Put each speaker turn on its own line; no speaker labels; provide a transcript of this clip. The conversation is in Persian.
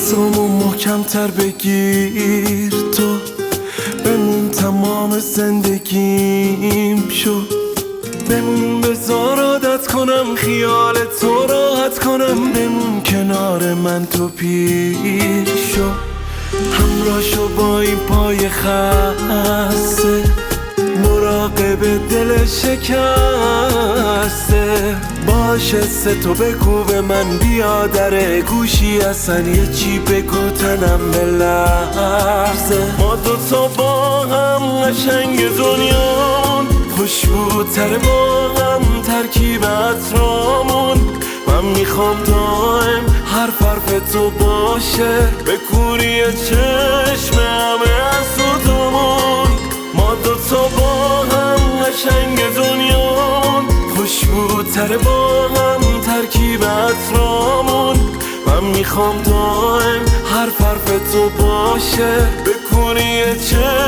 دستامو محکم‌تر بگیر، تو بمون تمام زندگیم شو، بمون بذار عادت کنم خیال تو راحت کنم، بمون کنار من تو پیر شو، همراه شو با این پای خسته، مراقب دل شکسته، باشه سه تو بگو به من بیا در گوشی اصلا یه چی بگو تنم بلرزه. ما دوتا با هم قشنگ دنیامون، خوشبوتر با هم ترکیب عطرامون، من میخوام دائم حرف تو باشه، به کوری چشم همه حسودمون. ما دوتا با هم قشنگ دنیامون، خوشبوتر با هم ترکیب عطرامون، من میخوام دائم حرف تو باشه، به کوری چشم